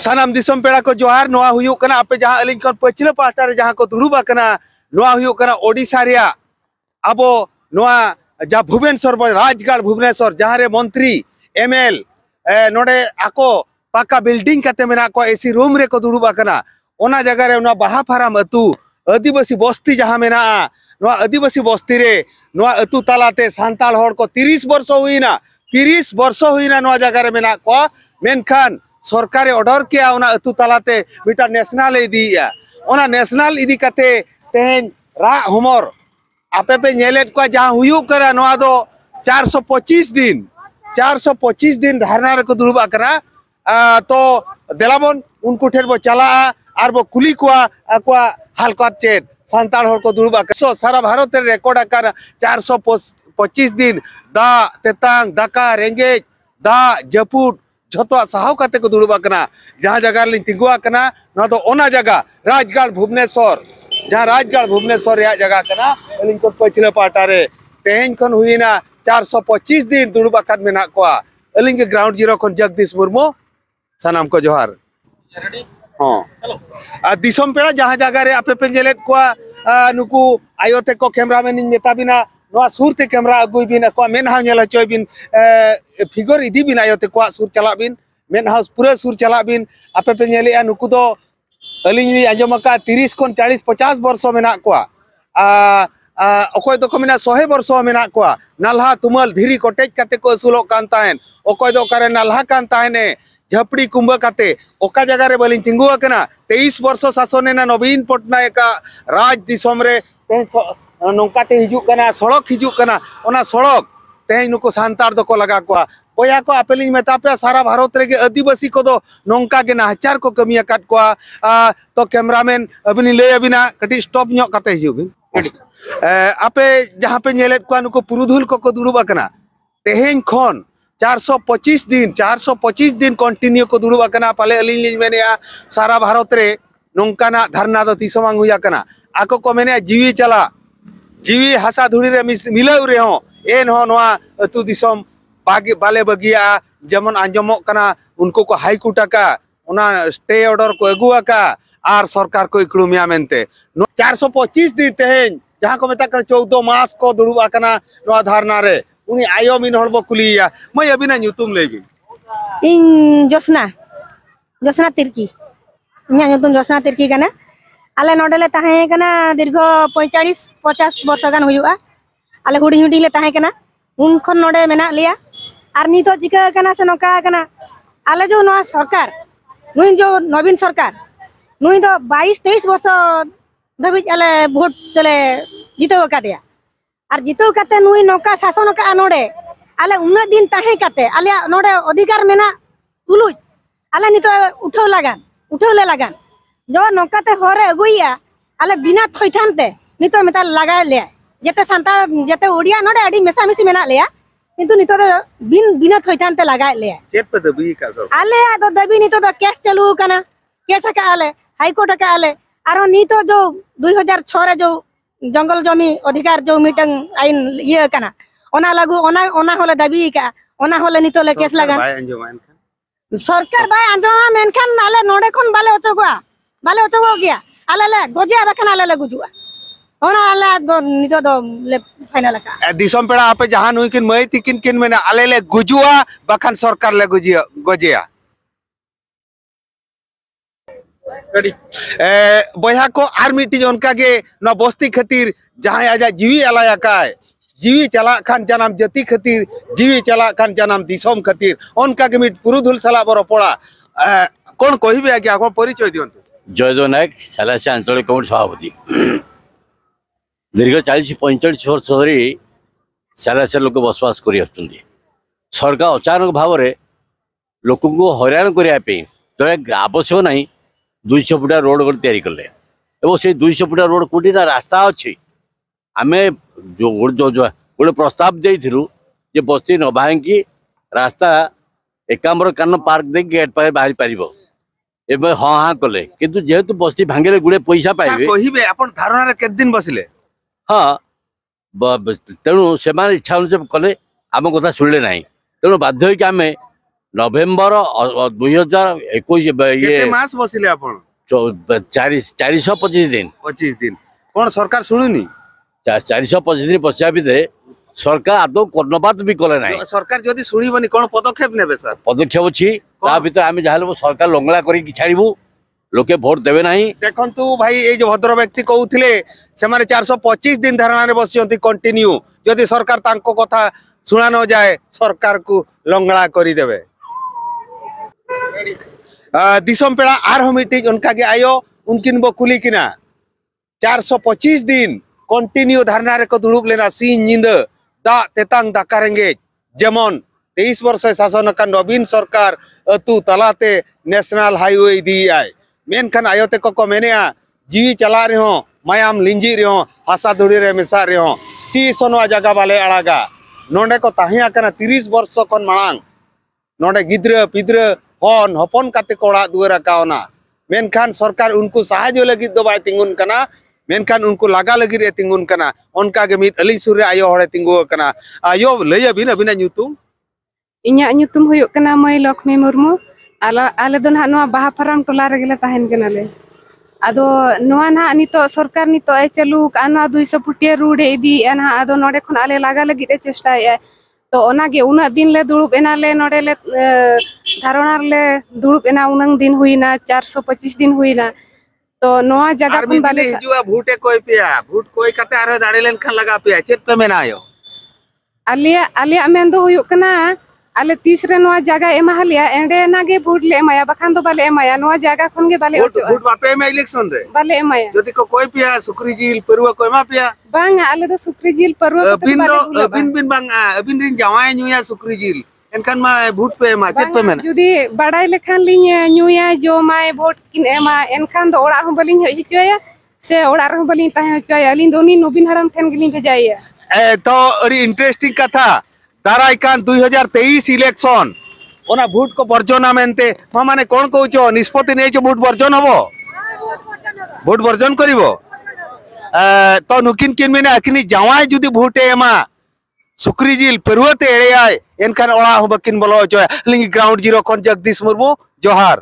सानाम दिसम पेड़ा को जोहार नोआ हुयुक कना आपे जहां अलिंग कोन पछिला पाटा रे जहां को दुरुबा कना नोआ हुयुक कना ओडिशा रिया अबो नोआ जा भुवनेश्वर राजगढ़ भुवनेश्वर जहां रे मंत्री एमएल नोडे आको पाका बिल्डिंग काते मेना को एसी रूम रे को दुरुबा कना ओना जगह रे ओना बाहा फाराम अतु आदिवासी बस्ती जहां मेना नोआ आदिवासी बस्ती रे नोआ अतु तालाते सांताल होड़ को 30 वर्ष हुईना 30 वर्ष हुईना नोआ जगह रे मेना को मेनखान सरकार ऑर्डर किया उना अतु तालाते मिटा नेशनल इदिया उना नेशनल इदी काते तेन रा हमर आपे पे नेलेट को जहां हुयु करा नोआ दो 425 दिन धारणा रे को दुरुबा करा तो देलाबन उनको ठेर बो चला आर बो कुली कुआ अक्वा हलका चेत सांताल होर को दुरुबा सो सारा भारत रे रिकॉर्ड आकार 425 दिन दा तेतांग दाका रेंगेज दा जपुट झोतो साहव काते को दुरुबा कना जहां जगह लिंग तिगुआ कना ना तो ओना जगह राजगढ़ भुवनेश्वर जहां राजगढ़ भुवनेश्वर या जगह कना लिंग को पछिले पाटा रे तेहन खन हुईना 425 दिन दुरुबा काट मेना को अलिंग के ग्राउंड जीरो खन जगदीश मुर्मू सनाम को जोहार हां दिसम पेड़ा जहां जगह रे आपे पेंजेलेट को नुकु आयोते को कैमरामैन इन मेता बिना नोआ सुरते कैमरा अगुई बिन को मेन हाउ नेला चोय बिन फिगर इदी बिन आयोते को सुर चला बिन मेन हाउस पूरा सुर चला बिन आपे पे नेले नुकु दो अलिंग आंजमका 30 कोन 40 50 वर्ष मेना को अकोय दो को मेना 100 वर्ष मेना को नालहा तुमल धीरी कोटेज काते को असुलो कान ताहेन अकोय दो करे नालहा कान ताहेने झपड़ी कुंभ काते ओका जगह रे बलिन तिंगुआ कना 23 वर्ष शासन ना नवीन पटनायक राज दिसम रे नौकाते हिजू कना सड़क हिजू कना ओना सड़क तेज नुको सांतार दो को लगा को कोया को आपेलिंग मेतापे सारा भारत रे के आदिवासी को दो नौका के नाचार को कमिया काट को तो कैमरामैन अबिनी ले अबिना कटी स्टॉप न्यो काते हिजू बिन आपे जहां पे नेलेट को नुको पुरुधुल को दुरुबा कना तेहेन खन 425 दिन कंटिन्यू को दुरुबा कना पाले अलिंग मेनेया सारा भारत रे नौकाना धरना दो तीसमांग हुया कना आको को मेने जीवी चला जीवी हासा धुड़ी रे मिलाउ रे हो एन हो नोआ अतु दिसम बाले बगिया जेमन आंजमो कना उनको को हाई कोर्ट का उना स्टे ऑर्डर को अगुआ का आर सरकार को इकड़ुमिया मेनते 425 दिन तेहेन जहां को मेता कर 14 मास को दुरुबा कना नोआ धारणा रे उनी आयो मिन हरबो कुलिया मै अबिना न्यूतुम लेबी इन जोसना तिरकी इन्या न्यूतुम जोसना तिरकी कना आले नोडेले ताहे कना दीर्घ 45-50 वर्ष गान हुयुआ आले हुडी हुडी ले ताहे कना उन खन नोडे मेना लिया आर नितो जिका कना से नोका कना आले जो नवा सरकार नुई जो नवीन सरकार नुई दो 22-23 वर्ष दबी आले वोट तले जितो का दिया आर जितो काते नुई नोका शासन का नोडे आले उन्ना दिन ताहे काते आले नोडे अधिकार मेना तुलुज आले नितो उठो ले लगान जो नौकाते होरे अगुइया आले बिना थैथानते नितो मेता लगा ले जेते सांता जेते ओडिया नोडे अडी मेसा मिसी मेना लेया किंतु नितो बिना थैथानते लगा ले चेत पे दबी का सर आले तो दबी नितो तो केस चालू कना केस का आले हाई कोर्ट का आले आरो नितो जो 2006 रे जो जंगल जमी अधिकार जो मीटिंग आइन ये कना ओना लागू ओना होले दबी का ओना होले नितो ले केस लगा सरकार बाय अंजमा मेनखान आले नोडे खन बाले ओचगवा बाले ओचगो गया आले ले गजिया बखन आले ले गुजुआ ओना आले दो नितो दो ले फाइनल का दिसम पेड़ा आपे जहां नुई किन मै तिकिन किन मेना आले ले गुजुआ बखन सरकार ले गजिया बया को आर मिटी उनका के न बस्ती खातिर जहां आजा जीवी अलाया काय जीवी चला खान जनाम जाति खातिर जीवी चला खान जनाम दिसम खातिर उनका के मिट पुरुधुल सला बरो पड़ा कौन कहिबे आज्ञा को परिचय दियंतु जयदेव नायक सालासी आंचलिक कमिटी सभापति दीर्घ 40-45 वर्ष धरी सालासी लोक बसवास कर सरकार अचानक भाव में लोक को हैरान करने जो आवश्यक ना 200 फुटा रोड तैयारी कले से 200 फुटा रोड कौटी ना रास्ता अच्छी आम जो गोटे प्रस्ताव देलु जे बस्ती न भांगी रास्ता एकाम्बर कान पार्क दे गेट पाए बाहरी पार एबे हाँ हाँ कले किंतु जेहेतु बस्ती भांगे गुड़े पैसा पाइबे कहिबे अपन धारणा रे केत दिन बसिले हाँ तेणु से इच्छा अनुसार कले आम कथा शुणिले ना तेणु बाध्य होइक आमे नवेम्बर 2021 केते ये मास बसिले आपण 425 दिन 25 दिन कोन सरकार सुनुनी 425 दिन पछा भितर सरकार आदौ कर्णपात भी कले ना सरकार जदि सुनिबनी कोन पदक्षेप नेबे सर पदक्षेप अच्छी ता भितर आम जहाँ सरकार लंगला करी छाड़ू लोके भोट देवे नहीं देखंतु भाई ए जो भद्र व्यक्ति कहउथिले से माने 425 दिन धरना रे बसियंती कंटिन्यू जदि सरकार तांको कथा सुना न जाए सरकार को लंगड़ा करी देवे दिसम पेड़ा आर हमिटीज उनका के आयो उनकिन बो कुली किना 425 दिन कंटिन्यू धरना रे को दुड़ुब लेना सीन निंद दा तेतांग दाकारेंगे जेमन 23 वर्ष शासन का नवीन सरकार अतु तलाते नेशनल हाईवे दी आए मेनखान आयोते को मेनेया जीवी चला रहे हो मायाम लिंजी रहे हो हासा धुड़ी रे मिसा रहे हो ती सोनवा जगह वाले अड़ागा नोंडे को ताहिया कना 30 वर्ष खन मांग नोंडे गिद्र पिद्र हन हपन काते कोड़ा दुरा कावना मेनखान सरकार उनको सहायता लगी दो बाय तिंगुन कना मेनखान उनको लागा लगी रे तिंगुन कना उनका के मित अली सुर रे आयो हड़े तिंगु कना आयो लय अबिन अबिना ᱧᱩᱛᱩᱢ इन्या ᱧᱩᱛᱩᱢ हुयुग कना मई लक्ष्मी मुर्मू आले दो ना नोआ बाहा फाराम टोला रेगेले ताहेन कनाले आदो नोआ ना नितो सरकार नितो ए चालू काना 200 फुटिया रूडे इदी एना आदो नोडे खन आले लागा लगी रे चेष्टा तो ओनागे उना दिन ले दुड़ुब एनाले नोडे ले धारणा ले दुड़ुब एना उनंग दिन हुईना 425 दिन हुईना तो नोआ जगह खन बाले हिजुआ भूटे कोई पिया भूट कोई कते आरो दाड़े लेन खन लगा पिया चेत पे मेना आयो आलिया मेन दो हुयुग कना आले 30 रे नोआ जगह एमा हलिया एंडे नागे भोट ले एमाया बखान दो बाले एमाया नोआ जगह खन गे बाले भोट बापे में इलेक्शन रे बाले एमाया जदि को कोई पिया सुक्री जिल पेरुआ कोई मा पिया बांग आले दो सुक्री जिल परवा बिन बिन बांग अबिन रिन जावाय नुया सुक्री जिल एनखान मा भोट पे मा चेत पे मेना जुदी बाडाय लेखान लिंग नुया जो माय भोट किन एमा एनखान दो ओड़ा हूं बलिंग हचोया से ओड़ा रह बलिंग ताहे हचोया अलिन दोनी नवीन हराम ठेन गिलिंग भेजाया तो अरी इंटरेस्टिंग कथा दाराय कान 2023 इलेक्शन ओना भोट को वर्जना मेनते माने कोन कहउछो निष्पत्ति नै छ भोट वर्जन हबो भोट वर्जन करिवो तो नुकिन किन मेने अखनी जावाय जुदी भोटे एमा सुक्री जिल पेरुते एड़े आय एनखान ओड़ा हबकिन बोलो छ लिंग ग्राउंड जीरो खन जगदीश मुर्मू जोहार।